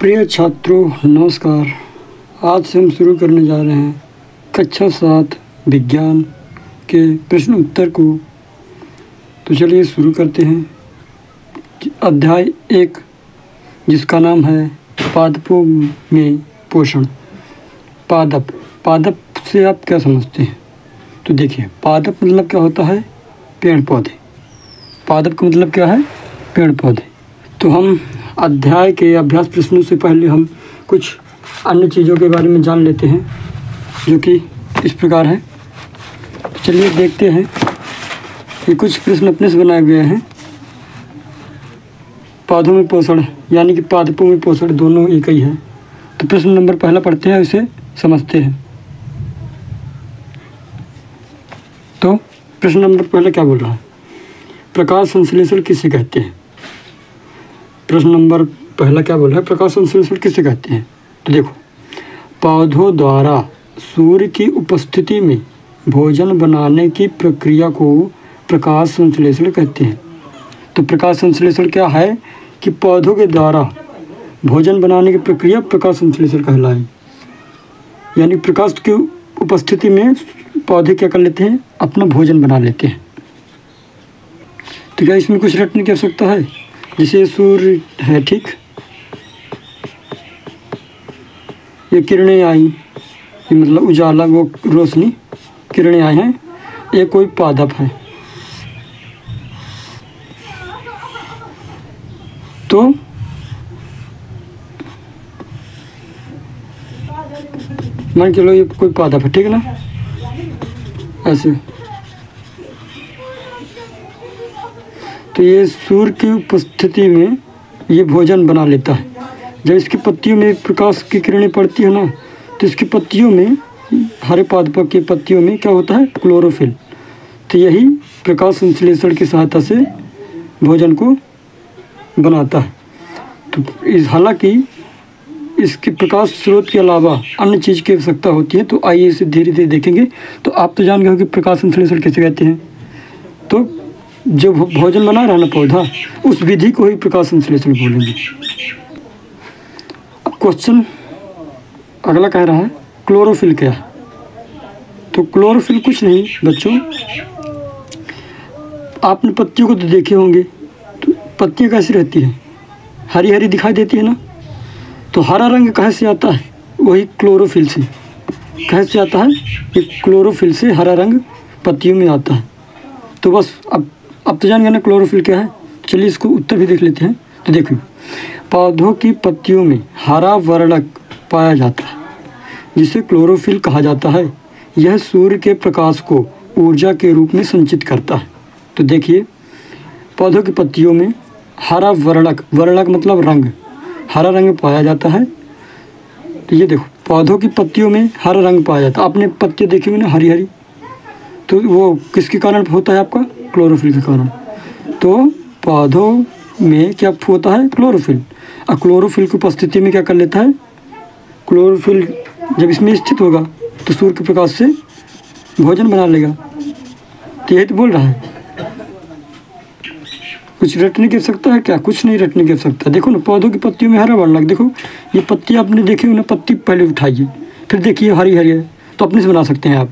प्रिय छात्रों नमस्कार। आज से हम शुरू करने जा रहे हैं कक्षा 7 विज्ञान के प्रश्न उत्तर को। तो चलिए शुरू करते हैं। अध्याय 1 जिसका नाम है पादपों में पोषण। पादप से आप क्या समझते हैं? तो देखिए, पादप मतलब क्या होता है? पेड़ पौधे। पादप का मतलब क्या है? पेड़ पौधे। तो हम अध्याय के अभ्यास प्रश्नों से पहले हम कुछ अन्य चीज़ों के बारे में जान लेते हैं, जो कि इस प्रकार है। तो चलिए देखते हैं कि कुछ प्रश्न अपने से बनाए गए हैं। पौधों में पोषण यानी कि पादपों में पोषण दोनों एक ही है। तो प्रश्न नंबर पहला पढ़ते हैं, उसे समझते हैं। तो प्रश्न नंबर पहला क्या बोल रहा है? प्रकाश संश्लेषण किसे कहते हैं? प्रश्न नंबर पहला क्या बोल रहा है? प्रकाश संश्लेषण किसे कहते हैं? तो देखो, पौधों द्वारा सूर्य की उपस्थिति में भोजन बनाने की प्रक्रिया को प्रकाश संश्लेषण कहते हैं। तो प्रकाश संश्लेषण क्या है कि पौधों के द्वारा भोजन बनाने की प्रक्रिया प्रकाश संश्लेषण कहलाई। यानी प्रकाश की उपस्थिति में पौधे क्या कर लेते हैं? अपना भोजन बना लेते हैं। तो क्या इसमें कुछ रटने की आवश्यकता है? जैसे सूर्य है, ठीक, ये किरणें आई, ये मतलब उजाला, वो रोशनी, किरणें आई हैं, ये कोई पादप है। तो मान के चलो ये कोई पादप है, ठीक है ना? ऐसे तो ये सूर्य की उपस्थिति में ये भोजन बना लेता है। जब इसकी पत्तियों में प्रकाश की किरणें पड़ती है ना, तो इसकी पत्तियों में, हरे पादपों की पत्तियों में क्या होता है? क्लोरोफिल। तो यही प्रकाश संश्लेषण की सहायता से भोजन को बनाता है। तो हालांकि इसके प्रकाश स्रोत के अलावा अन्य चीज़ की आवश्यकता होती है। तो आइए इसे धीरे धीरे देखेंगे। तो आप तो जान गए हो कि प्रकाश संश्लेषण किसे कहते हैं। तो जो भोजन बना रहा है ना पौधा, उस विधि को ही प्रकाश संश्लेषण बोलेंगे। अब क्वेश्चन अगला कह रहा है क्लोरोफिल क्या है? तो क्लोरोफिल कुछ नहीं बच्चों, आपने पत्तियों को तो देखे होंगे। तो पत्तियाँ कैसी रहती हैं? हरी हरी दिखाई देती है ना। तो हरा रंग कहाँ से आता है? वही क्लोरोफिल से। कहाँ से आता है? ये क्लोरोफिल से हरा रंग पत्तियों में आता है। तो बस अब तो जान गए ना क्लोरोफिल क्या है। चलिए इसको उत्तर भी देख लेते हैं। तो देखिए, पौधों की पत्तियों में हरा वर्णक पाया जाता है, जिसे क्लोरोफिल कहा जाता है। यह सूर्य के प्रकाश को ऊर्जा के रूप में संचित करता है। तो देखिए, पौधों की पत्तियों में हरा वर्णक मतलब रंग, हरा रंग पाया जाता है। तो ये देखो, पौधों की पत्तियों में हरा रंग पाया जाता है। आपने पत्ती देखी हुई ना, हरी हरी, तो वो किसके कारण होता है? आपका क्लोरोफिल के कारण। तो पौधों में क्या होता है? क्लोरोफिल। और क्लोरोफिल की उपस्थिति में क्या कर लेता है? क्लोरोफिल जब इसमें स्थित होगा तो सूर्य के प्रकाश से भोजन बना लेगा। तो यही तो बोल रहा है। कुछ रटने की आवश्यकता है क्या? कुछ नहीं रटने की आवश्यकता। देखो ना, पौधों की पत्तियों में हरा वर्णक, देखो ये पत्ती आपने देखी हो ना, पत्ती पहले उठाइए, फिर देखिए हरी हरी है, तो अपने से बना सकते हैं आप।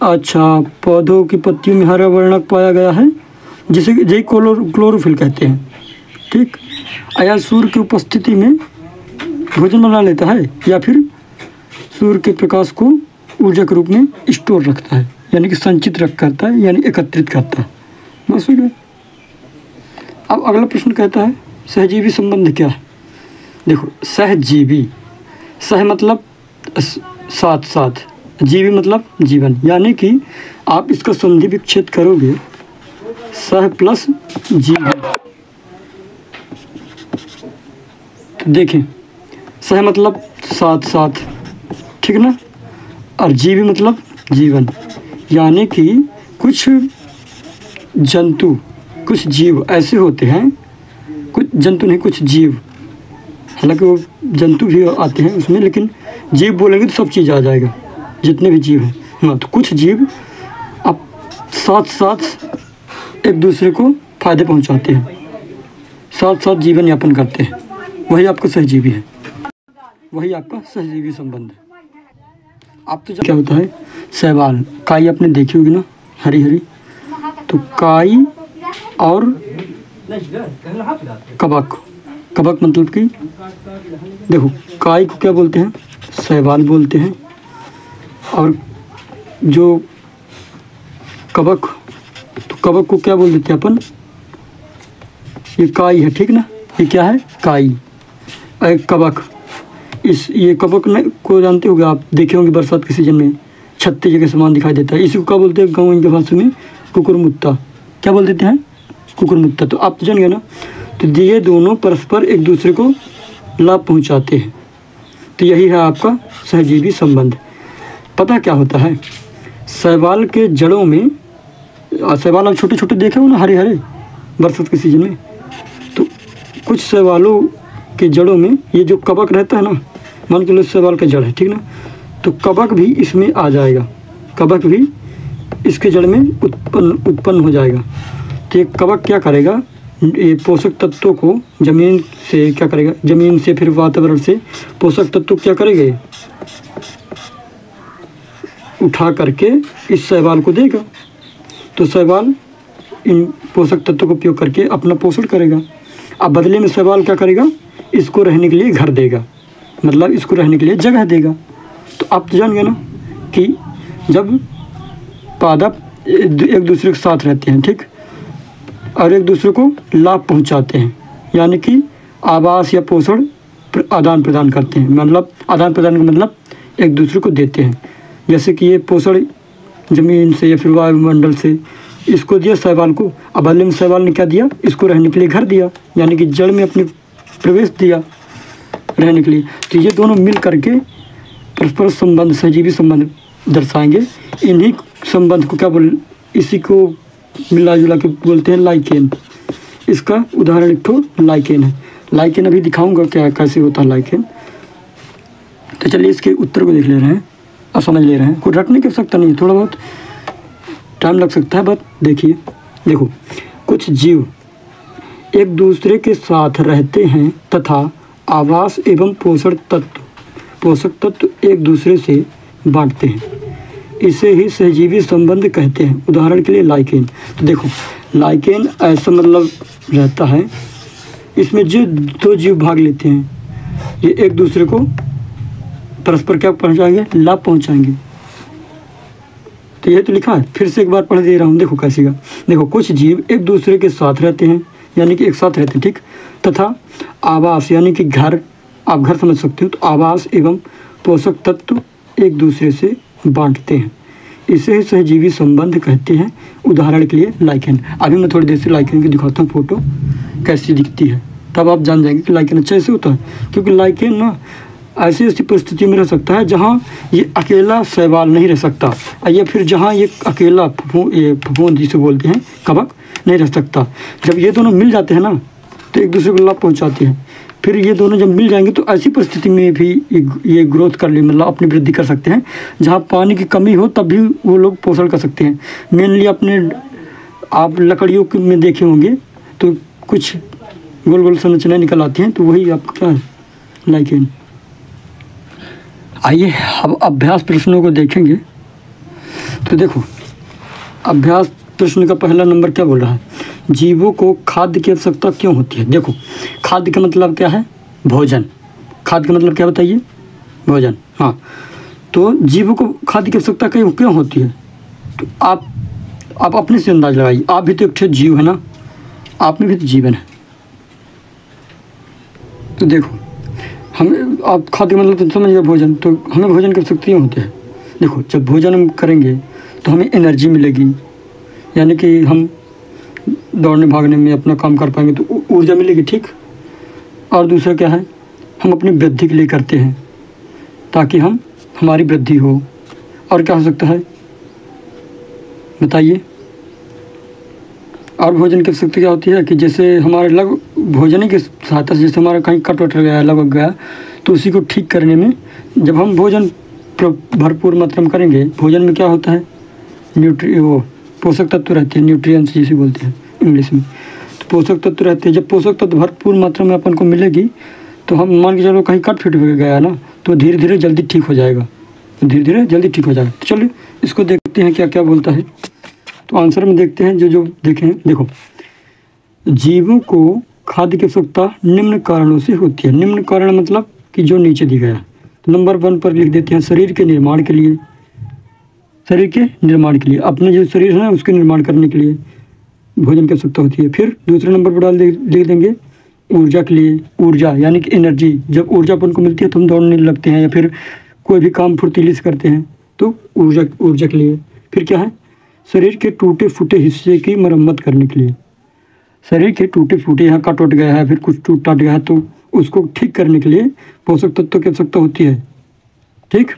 अच्छा, पौधों की पत्तियों में हरा वर्णक पाया गया है, जिसे यही क्लोरोफिल कहते हैं, ठीक। या सूर्य की उपस्थिति में भोजन बना लेता है, या फिर सूर्य के प्रकाश को ऊर्जा के रूप में स्टोर रखता है, यानी कि संचित करता है, यानी एकत्रित करता है। बस हो गया। अब अगला प्रश्न कहता है सहजीवी संबंध क्या है? देखो, सहजीवी, सह मतलब साथ साथ, जीवी मतलब जीवन, यानी कि आप इसका संधि विच्छेद करोगे, सह प्लस जीवी। तो देखें, सह मतलब साथ साथ, ठीक ना, और जीवी मतलब जीवन, यानी कि कुछ जंतु, कुछ जीव ऐसे होते हैं, कुछ जंतु नहीं, कुछ जीव, हालांकि वो जंतु भी आते हैं उसमें, लेकिन जीव बोलेंगे तो सब चीज़ आ जाएगा, जितने भी जीव हैं। हाँ, तो कुछ जीव अब साथ साथ एक दूसरे को फायदे पहुंचाते हैं, साथ साथ जीवन यापन करते हैं, वही आपका सहजीवी है। वही आपका सहजीवी संबंध है। आप तो क्या होता है शैवाल, काई आपने देखी होगी ना, हरी हरी, तो काई और कवक, कवक मतलब कि देखो काई को क्या बोलते हैं, शैवाल बोलते हैं, और जो कवक, तो कवक को क्या बोल देते हैं अपन, ये काई है, ठीक ना, ये क्या है काई, एक कवक। ये कवक ने को जानते होंगे आप, देखे होंगे बरसात के सीजन में छत्ते जगह सामान दिखाई देता है, इसी को क्या बोलते हैं गाँव के भाषा में, कुकुरमुत्ता, क्या बोल देते हैं कुकुरमुत्ता। तो आप जान गए ना, तो ये दोनों परस्पर एक दूसरे को लाभ पहुंचाते हैं, तो यही है आपका सहजीवी संबंध। पता क्या होता है, शैवाल के जड़ों में, शैवाल आप छोटे छोटे देखे हो ना हरे हरे बरसात के सीजन में, तो कुछ शैवालों के जड़ों में ये जो कवक रहता है ना, मान के लो शैवाल का जड़ है, ठीक ना, तो कवक भी इसमें आ जाएगा, कवक भी इसके जड़ में उत्पन्न हो जाएगा। तो ये कवक क्या करेगा, ये पोषक तत्वों को ज़मीन से क्या करेगा, ज़मीन से फिर वातावरण से पोषक तत्व क्या करेंगे, उठा करके इस शैवाल को देगा, तो शैवाल इन पोषक तत्वों का उपयोग करके अपना पोषण करेगा। अब बदले में शैवाल क्या करेगा, इसको रहने के लिए घर देगा, मतलब इसको रहने के लिए जगह देगा। तो आप जान गए ना कि जब पादप एक दूसरे के साथ रहते हैं, ठीक, और एक दूसरे को लाभ पहुंचाते हैं, यानी कि आवास या पोषण आदान प्रदान करते हैं, मतलब आदान प्रदान का मतलब एक दूसरे को देते हैं। जैसे कि ये पोषण ज़मीन से या फिर वायुमंडल से इसको दिया शैवाल को, अब बदले में शैवाल ने क्या दिया, इसको रहने के लिए घर दिया, यानी कि जड़ में अपने प्रवेश दिया रहने के लिए। तो ये दोनों मिल करके परस्पर संबंध, सहजीवी संबंध दर्शाएंगे। इन्हीं संबंध को क्या बोल, इसी को मिला जुला के बोलते हैं लाइकेन। इसका उदाहरण एक तो लाइकेन है, लाइकेन अभी दिखाऊंगा क्या कैसे होता है लाइकेन। तो चलिए इसके उत्तर को देख ले रहे हैं और समझ ले रहे हैं, कोई रटने की आवश्यकता नहीं, थोड़ा बहुत टाइम लग सकता है, बट देखिए, देखो कुछ जीव एक दूसरे के साथ रहते हैं तथा आवास एवं पोषक तत्व एक दूसरे से बांटते हैं, इसे ही सहजीवी संबंध कहते हैं। उदाहरण के लिए लाइकेन। तो देखो लाइकेन ऐसा मतलब रहता है, इसमें जो दो जीव भाग लेते हैं, ये एक दूसरे को परस्पर क्या पहुंचाएंगे, लाभ पहुंचाएंगे। तो ये तो लिखा है, फिर से एक बार पढ़ दे रहा हूँ, देखो कैसे का। देखो कुछ जीव एक दूसरे के साथ रहते हैं, यानी कि एक साथ रहते हैं, ठीक, तथा आवास यानी कि घर, आप घर समझ सकते हो, तो आवास एवं पोषक तत्व एक दूसरे से बांटते हैं, इसे सहजीवी संबंध कहते हैं। उदाहरण के लिए लाइकेन। अभी मैं थोड़ी देर से लाइकेन की दिखाता हूँ फोटो कैसी दिखती है, तब आप जान जाएंगे कि लाइकेन अच्छा ऐसे होता है। क्योंकि लाइकेन ना ऐसी परिस्थिति में रह सकता है जहाँ ये अकेला शैवाल नहीं रह सकता, या फिर जहाँ ये अकेला फफूंद जिसे बोलते हैं कवक नहीं रह सकता। जब ये दोनों मिल जाते हैं ना, तो एक दूसरे को लाभ पहुँचाते हैं। फिर ये दोनों जब मिल जाएंगे तो ऐसी परिस्थिति में भी ये ग्रोथ कर ले, मतलब अपनी वृद्धि कर सकते हैं। जहाँ पानी की कमी हो तब भी वो लोग पोषण कर सकते हैं। मेनली अपने आप लकड़ियों में देखे होंगे तो कुछ गोल गोल संरचनाएं निकल आती हैं, तो वही आपका क्या है, लाइकेन। आइए अब अभ्यास प्रश्नों को देखेंगे। तो देखो अभ्यास प्रश्न का पहला नंबर क्या बोल रहा है, जीवों को खाद्य की आवश्यकता क्यों होती है। देखो खाद्य का मतलब क्या है, भोजन। खाद्य का मतलब क्या बताइए, भोजन। हाँ, तो जीवों को खाद्य की आवश्यकता क्यों होती है, तो आप अपने से अंदाज लगाइए। आप भी तो एक ठे जीव है ना, आप में भी तो जीवन है। तो देखो हम, आप खाद्य मतलब तो समझिए भोजन, तो हमें भोजन की आवश्यकता क्यों होती है। देखो जब भोजन हम करेंगे तो हमें एनर्जी मिलेगी, यानी कि हम दौड़ने भागने में अपना काम कर पाएंगे, तो ऊर्जा मिलेगी, ठीक। और दूसरा क्या है, हम अपनी वृद्धि के लिए करते हैं ताकि हमारी वृद्धि हो। और क्या हो सकता है बताइए। और भोजन की आवश्यकता क्या होती है कि जैसे हमारे भोजन की सहायता से जैसे हमारा कहीं कट वट गया, लग गया, तो उसी को ठीक करने में जब हम भोजन भरपूर मात्रा में करेंगे, भोजन में क्या होता है, वो पोषक तत्व रहते हैं, न्यूट्रिएंट्स जिसे बोलते हैं इंग्लिश में। तो पोषक तत्व रहते हैं, जब पोषक तत्व भरपूर मात्रा में अपन को मिलेगी तो हम मान के चलो कहीं कट फिट हो गया ना, तो धीरे धीरे जल्दी ठीक हो जाएगा, तो धीरे धीरे जल्दी ठीक हो जाएगा। तो चलिए इसको देखते हैं क्या क्या बोलता है। तो आंसर में देखते हैं जो जो देखें। देखो, जीवों को खाद्य की आवश्यकता निम्न कारणों से होती है। निम्न कारण मतलब कि जो नीचे दी गया। तो नंबर 1 पर लिख देते हैं शरीर के निर्माण के लिए, शरीर के निर्माण के लिए, अपने जो शरीर है ना उसके निर्माण करने के लिए भोजन की आवश्यकता होती है। फिर दूसरे नंबर पर लिख देंगे ऊर्जा के लिए। ऊर्जा यानी कि एनर्जी, जब ऊर्जा अपन को मिलती है तो हम दौड़ने लगते हैं या फिर कोई भी काम फुर्तीली से करते हैं, तो ऊर्जा के लिए। फिर क्या है, शरीर के टूटे फूटे हिस्से की मरम्मत करने के लिए। शरीर के टूटे फूटे, यहाँ का टूट गया है, फिर कुछ टूट गया है, तो उसको ठीक करने के लिए पोषक तत्वों की आवश्यकता होती है। ठीक।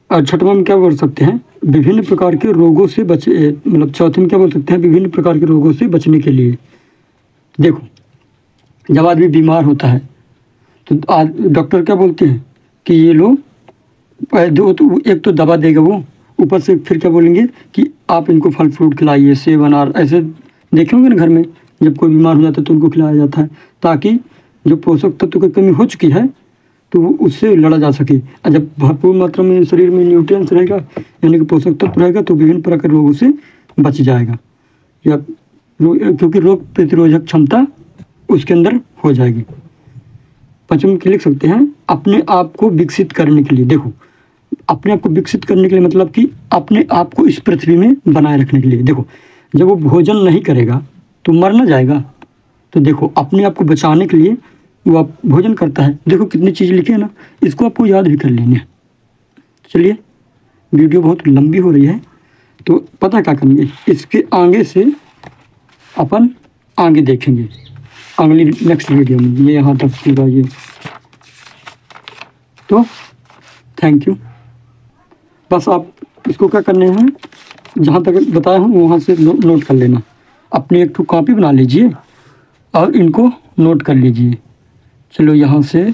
और छठवां में क्या बोल सकते हैं, विभिन्न प्रकार के रोगों से बचे, मतलब चौथे में क्या बोल सकते हैं, विभिन्न प्रकार के रोगों से बचने के लिए। देखो, जब आदमी बीमार होता है तो डॉक्टर क्या बोलते हैं कि ये लो, एक तो दवा देगा वो, ऊपर से फिर क्या बोलेंगे कि आप इनको फल फ्रूट खिलाइए, सेब अनार, ऐसे देखे होंगे ना घर में जब कोई बीमार हो जाता है तो उनको खिलाया जाता है, ताकि जो पोषक तत्व की कमी हो चुकी है तो वो उससे लड़ा जा सके। और जब भरपूर मात्रा में शरीर में न्यूट्रिएंट्स रहेगा यानी कि पोषक तत्व रहेगा तो विभिन्न प्रकार के रोगों से बच जाएगा, या क्योंकि रोग प्रतिरोधक क्षमता उसके अंदर हो जाएगी। पांचवें में लिख सकते हैं अपने आप को विकसित करने के लिए। देखो, अपने आप को विकसित करने के लिए मतलब कि अपने आप को इस पृथ्वी में बनाए रखने के लिए। देखो, जब वो भोजन नहीं करेगा तो मर ना जाएगा, तो देखो अपने आप को बचाने के लिए वो आप भोजन करता है। देखो कितनी चीज़ लिखी है ना, इसको आपको याद भी कर लेनी है। चलिए, वीडियो बहुत लंबी हो रही है तो पता क्या करेंगे, इसके आगे से अपन आगे देखेंगे अगली नेक्स्ट वीडियो में। ये यहाँ तक पूरा ये, तो थैंक यू। बस आप इसको क्या करने हैं, जहाँ तक बताया हूँ वहाँ से नोट कर लेना। अपनी एक कॉपी बना लीजिए और इनको नोट कर लीजिए। चलो यहाँ से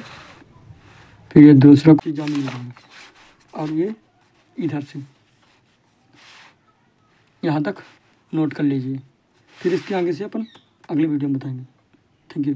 फिर ये दूसरा चीज़ जान लीजिए और ये इधर से यहाँ तक नोट कर लीजिए। फिर इसके आगे से अपन अगली वीडियो में बताएंगे। Thank you.